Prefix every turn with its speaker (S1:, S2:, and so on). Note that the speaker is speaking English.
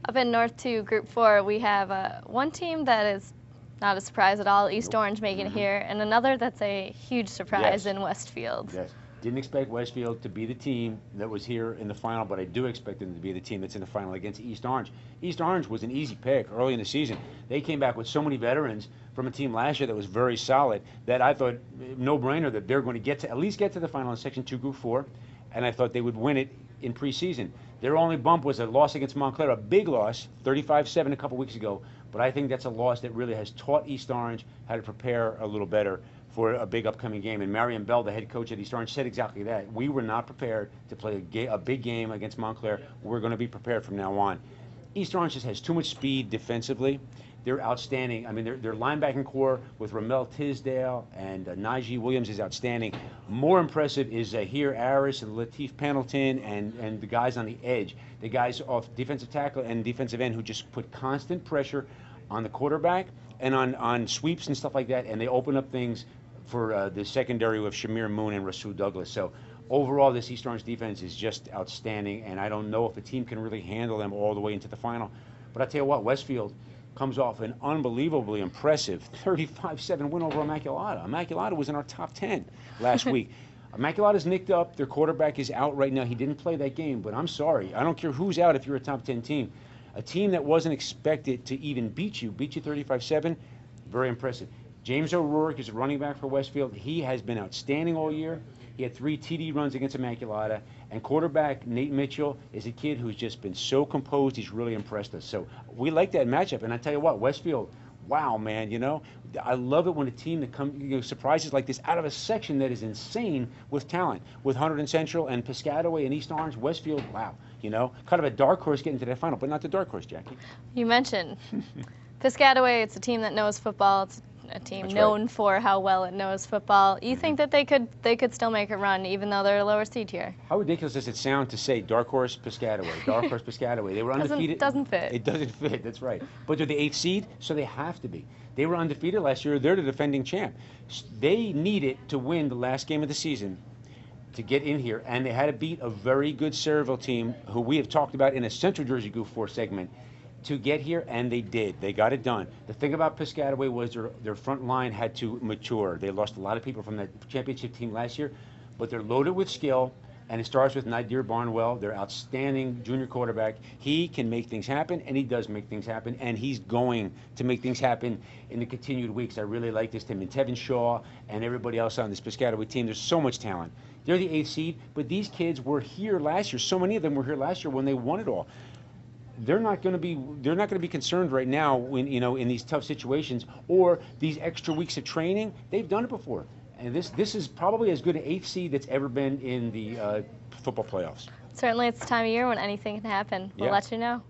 S1: Up in North 2, Group 4, we have one team that is not a surprise at all, East Orange making it here, and another that's a huge surprise in Westfield.
S2: Yes. Didn't expect Westfield to be the team that was here in the final, but I do expect them to be the team that's in the final against East Orange. East Orange was an easy pick early in the season. They came back with so many veterans from a team last year that was very solid that I thought no-brainer that they're going to at least get to the final in Section 2, Group 4, and I thought they would win it in preseason. Their only bump was a loss against Montclair, a big loss, 35-7 a couple weeks ago, but I think that's a loss that really has taught East Orange how to prepare a little better for a big upcoming game. And Marion Bell, the head coach at East Orange, said exactly that. We were not prepared to play a big game against Montclair. We're going to be prepared from now on. East Orange just has too much speed defensively. They're outstanding. I mean, their linebacking core with Ramel Tisdale and Najee Williams is outstanding. More impressive is Zahir Aris and Latif Pendleton and the guys on the edge, the guys off defensive tackle and defensive end who just put constant pressure on the quarterback and on sweeps and stuff like that, and they open up things for the secondary with Shamir Moon and Rasul Douglas. So overall, this East Orange defense is just outstanding, and I don't know if the team can really handle them all the way into the final. But I tell you what, Westfield comes off an unbelievably impressive 35-7 win over Immaculata. Immaculata was in our top 10 last week. Immaculata's nicked up. Their quarterback is out right now. He didn't play that game, but I'm sorry. I don't care who's out if you're a top 10 team. A team that wasn't expected to even beat you 35-7, very impressive. James O'Rourke is a running back for Westfield. He has been outstanding all year. He had 3 TD runs against Immaculata. And quarterback Nate Mitchell is a kid who's just been so composed. He's really impressed us. So we like that matchup. And I tell you what, Westfield, wow, man, I love it when a team that comes, surprises like this out of a section that is insane with talent. With Hunterdon and Central and Piscataway and East Orange, Westfield, wow, kind of a dark horse getting to that final, but not the dark horse, Jackie.
S1: You mentioned Piscataway, it's a team that knows football. It's a team known for how well it knows football. You think that they could still make a run even though they're a lower seed here?
S2: How ridiculous does it sound to say dark horse Piscataway, dark horse Piscataway? They were undefeated.
S1: Doesn't fit.
S2: It doesn't fit, that's right. But they're the 8th seed, so they have to be. They were undefeated last year. They're the defending champ. They needed to win the last game of the season to get in here, and they had to beat a very good Sayreville team who we have talked about in a Central Jersey Group 4 segment to get here, and they did. They got it done. The thing about Piscataway was their front line had to mature. They lost a lot of people from that championship team last year, but they're loaded with skill, and it starts with Nadir Barnwell, their outstanding junior quarterback. He can make things happen, and he does make things happen, and he's going to make things happen in the continued weeks. I really like this team. And Tevin Shaw and everybody else on this Piscataway team, there's so much talent. They're the 8th seed, but these kids were here last year. So many of them were here last year when they won it all. They're not going to be concerned right now when in these tough situations or these extra weeks of training. They've done it before, and this is probably as good an 8th seed that's ever been in the football playoffs.
S1: Certainly, it's the time of year when anything can happen. We'll let you know.